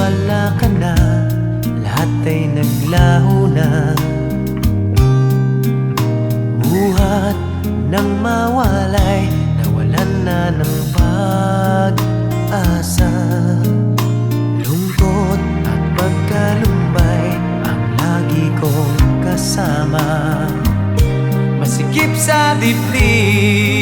wala ka na, lahat ay naglaho na. Buhat ng mawalay, nawalan na ng pag-asa. Lungkot at pagkalumbay ang lagi kong kasama. Masikip sa dibdib